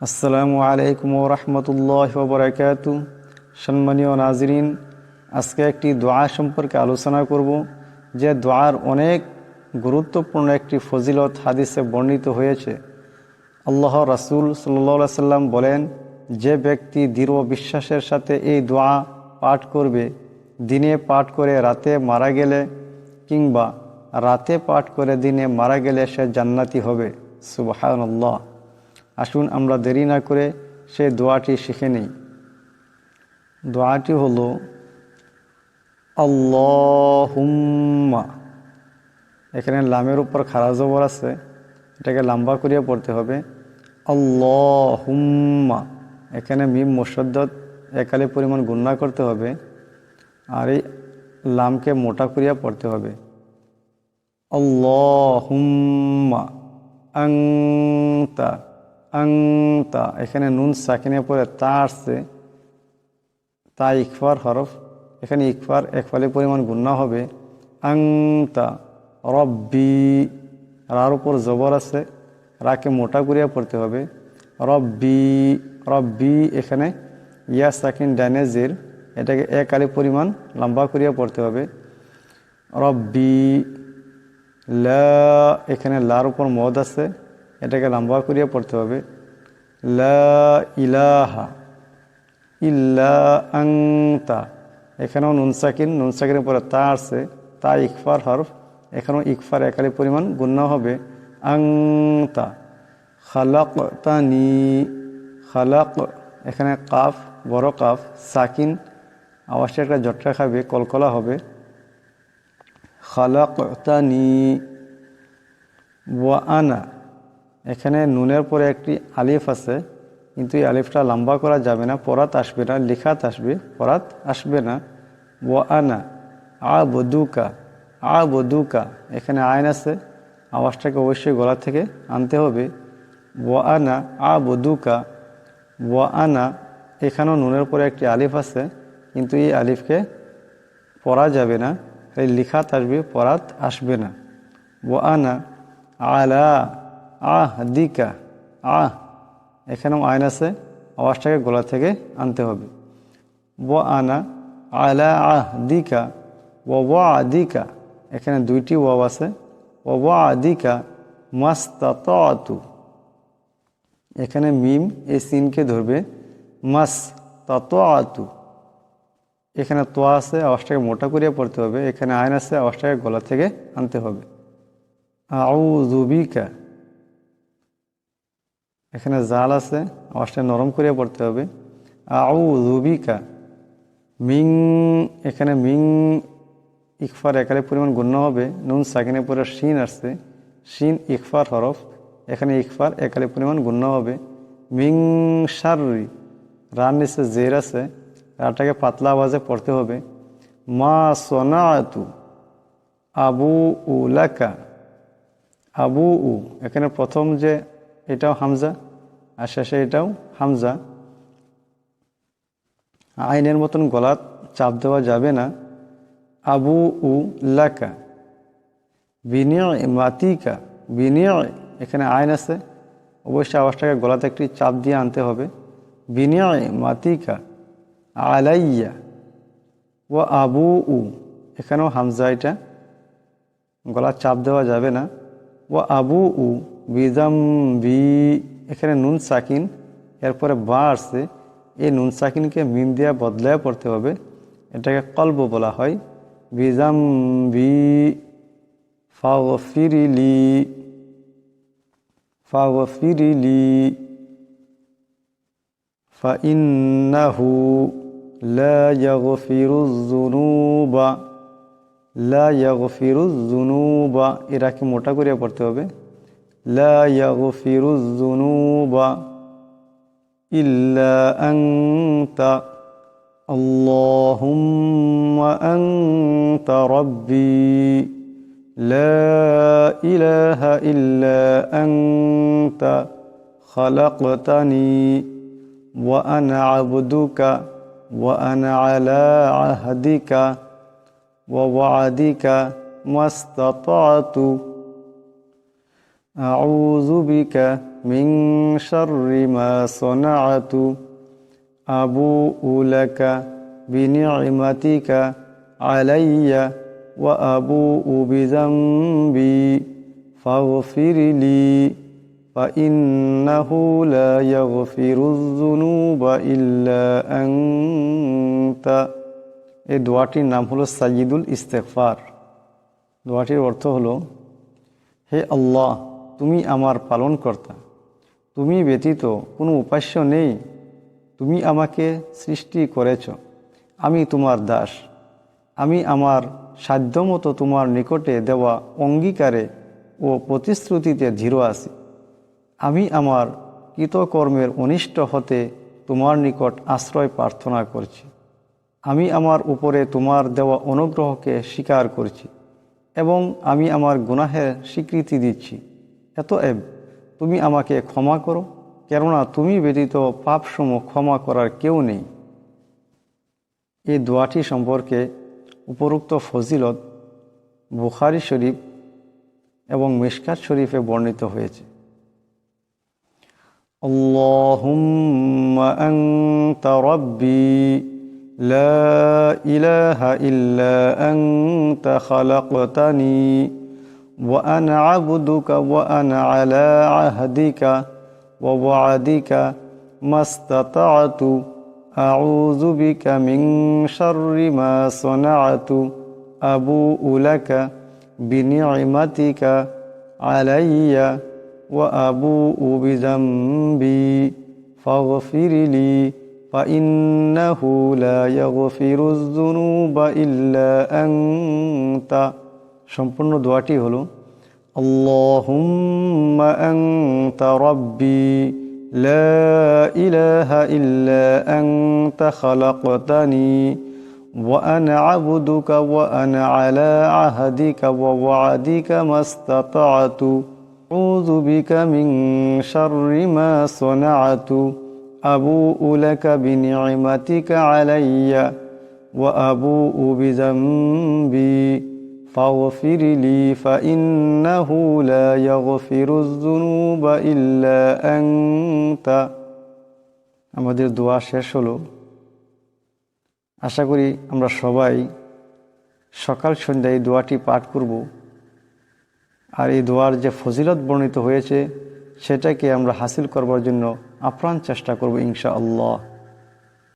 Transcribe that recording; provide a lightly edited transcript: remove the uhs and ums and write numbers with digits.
আসসালামু আলাইকুম ওয়া রাহমাতুল্লাহি ওয়া বারাকাতুহু। সম্মানীয় নাজরিন, আজকে একটি দোয়া সম্পর্কে আলোচনা করব, যে দোয়ার অনেক গুরুত্বপূর্ণ একটি ফজিলত হাদিসে বর্ণিত হয়েছে। আল্লাহ রাসূল সাল্লাল্লাহু আলাইহি সাল্লাম বলেন, যে ব্যক্তি দৃঢ় বিশ্বাসের সাথে এই দোয়া পাঠ করবে, দিনে পাঠ করে রাতে মারা গেলে কিংবা রাতে পাঠ করে দিনে মারা গেলে সে জান্নাতি হবে। সুবহানাল্লাহ। আসুন আমরা দেরি না করে সেই দোয়াটি শিখে নিই। দোয়াটি হলো আল্লাহুম্মা। এখানে লামের উপর খাড়া জবর আছে, এটাকে লম্বা করিয়া পড়তে হবে। আল্লাহুম্মা, এখানে মিম মুশাদ্দাদ একালি পরিমাণ গুণনা করতে হবে, আর এই লামকে মোটা করিয়া পড়তে হবে। আল্লাহুম্মা আনতা। আংতা, এখানে নুন সাকিনে পরে তা আসছে, তা ইকফার হরফ, এখানে ইকফার একফালি পরিমাণ গুণনা হবে। আংতা রব্বি, রার উপর জবর আছে, রাকে মোটা করিয়া পড়তে হবে। রব্বি, রব্বি, এখানে ইয়া সাকিন ডাইনেজির, এটাকে এক আলি পরিমাণ লম্বা করিয়া পড়তে হবে। রব্বি লা, এখানে লার উপর মদ আছে, এটাকে লম্বা করিয়া পড়তে হবে। লা ইলাহা ইল্লা আনতা, এখানেও নুন সাকিনের পরে তা আছে, তা ইকফার হরফ, এখানেও ইকফার একালি পরিমাণ গুণনা হবে। আনতা খালাকতানি। খালাক, এখানে কাফ, বড় কাফ, সাকিন আওয়াজটা একটা জটকা খাবে, কলকলা হবে। খালাকতানি ওয়া আনা, এখানে নুনের পরে একটি আলিফ আছে, কিন্তু এই আলিফটা লম্বা করা যাবে না, পরাত আসবে না, লিখাত আসবে, পরাত আসবে না। ওয়া আনা আবদুকা। আবদুকা, এখানে আইন আছে, আওয়াজটাকে অবশ্যই গলা থেকে আনতে হবে। ওয়া আনা আবদুকা। ওয়া আনা, এখানেও নুনের পরে একটি আলিফ আছে, কিন্তু এই আলিফকে পড়া যাবে না, এই লিখাত আসবে, পরাত আসবে না। ওয়া আনা আলা আহদিকা। আহ, এখানেও আইন আছে, আওয়াজটাকে গলা থেকে আনতে হবে। ওয়া আনা আলা আহদিকা ওয়া ওয়াদিকা, এখানে দুইটি ওয়াও আছে। ওয়া ওয়াদিকা মাস্তাতাতু, এখানে মিম এই সিনকে ধরবে। মাস্তাতাতু, এখানে তোয়া আছে, আওয়াজটাকে মোটা করিয়া পড়তে হবে। এখানে আইন আছে, আওয়াজটাকে গলা থেকে আনতে হবে। আউযু বিকা, এখানে জাল আছে, আওয়াজটা নরম করিয়া পড়তে হবে। আউযু বিকা মিং, এখানে মিং ইকফার একালে পরিমাণ গুণ্য হবে। নুন সাকিনের পরে শিন আসছে, শিন ইকফার হরফ, এখানে ইকফার একালে পরিমাণ গুণ্য হবে। মিং শাররি, রান নিচে জের আছে, রাটাকে পাতলা আওয়াজে পড়তে হবে। মা সনাতু আবু উলাকা। আবু উ, এখানে প্রথম যে এটাও হামজা, আর শেষে এটাও হামজা, আইনের মতন গলাত চাপ দেওয়া যাবে না। আবু উ লাকা বিনিমাতিকা। বিনিয়, এখানে আইন আছে, অবশ্যই আওয়াজটাকে গলাতে একটি চাপ দিয়ে আনতে হবে। বিনিমাতিকা আলাইয়া। ও আবু উ, এখানেও হামজা, এটা গলার চাপ দেওয়া যাবে না। ও আবু উ বিজাম্বি, এখানে নুন সাকিন, এরপরে বা আসছে, এই নুন সাকিনকে মিম দিয়া বদলায় পড়তে হবে, এটাকে কলব বলা হয়। বিজাম্বি ফাগফিরলি। ফাগফিরলি ফাইন্নাহু লা ইয়াগফিরুয যুনুবা। লা ইয়াগফিরুয যুনুবা, এটাকে মোটা করে পড়তে হবে। লা ইয়াগফিরুয যুনুবা ইল্লা আনতা আল্লাহুম্মা আনতা রাব্বি লা ইলাহা ইল্লা আনতা খালাকতানি ওয়া আনা আবদুকা ওয়া আনা আলা আহদিকা ওয়া ওয়াদিকা মাস্তাতাতু আউযু বিকা মিন শাররি মা সানাতু আবুউ লাকা বিনি'মাতিকা আলাইয়া ওয়া আবুউ বিযামবি ফাগফিরলি ফাইন্নাহু লা ইয়াগফিরুয যুনুবা ইল্লা আনতা। এই দোয়াটির নাম হলো সাইয়্যিদুল ইস্তেগফার। দোয়াটির অর্থ হলো, হে আল্লাহ, তুমি আমার পালনকর্তা, তুমি ব্যতীত কোনো উপাস্য নেই, তুমি আমাকে সৃষ্টি করেছ, আমি তোমার দাস, আমি আমার সাধ্যমতো তোমার নিকটে দেওয়া অঙ্গীকারে ও প্রতিশ্রুতিতে দৃঢ় আছি। আমি আমার কৃতকর্মের অনিষ্ট হতে তোমার নিকট আশ্রয় প্রার্থনা করছি। আমি আমার উপরে তোমার দেওয়া অনুগ্রহকে স্বীকার করছি এবং আমি আমার গুনাহের স্বীকৃতি দিচ্ছি। অতএব তুমি আমাকে ক্ষমা করো, কেননা তুমি ব্যতীত পাপসমূহ ক্ষমা করার কেউ নেই। এই দোয়াটি সম্পর্কে উপরোক্ত ফজিলত বুখারী শরীফ এবং মিশকাত শরীফে বর্ণিত হয়েছে। আল্লাহুম্মা আনতা রাব্বি লা ইলাহা ইল্লা আনতা খালাকতানি ওয়া আনা আবদুকা ওয়া আনা আলা আহদিকা ওয়া ওয়া'দিকা মাস্তাতা'তু আউযু বিকা মিন শাররি মা সানা'তু আবুউ লাকা বিনি'মাতিকা আলাইয়া ওয়া আবুউ বিযামবি ফাগফিরলি ফাইন্নাহু লা ইয়াগফিরুয যুনুবা ইল্লা আনতা। সম্পূর্ণ দোয়াটি হলো, আল্লাহুম্মা আনতা রাব্বি লা ইলাহা ইল্লা আনতা খালাকতানি ওয়া আনা আবদুকা ওয়া আনা আলা আহদিকা ওয়া ওয়া'দিকা মাস্তাতা'তু আউযু বিকা মিন শাররি মা সানা'তু আবুউ লাকা বিনি'মাতিকা আলাইয়া ওয়া আবুউ বিযামবি ফাগফিরলি ফাইন্নাহু লা ইয়াগফিরুয যুনুবা ইল্লা আনতা। আমাদের দোয়া শেষ হলো। আশা করি আমরা সবাই সকাল সন্ধ্যায় এই দোয়াটি পাঠ করব, আর এই দোয়ার যে ফজিলত বর্ণিত হয়েছে সেটাকে আমরা হাসিল করবার জন্য আপ্রাণ চেষ্টা করব ইনশাআল্লাহ।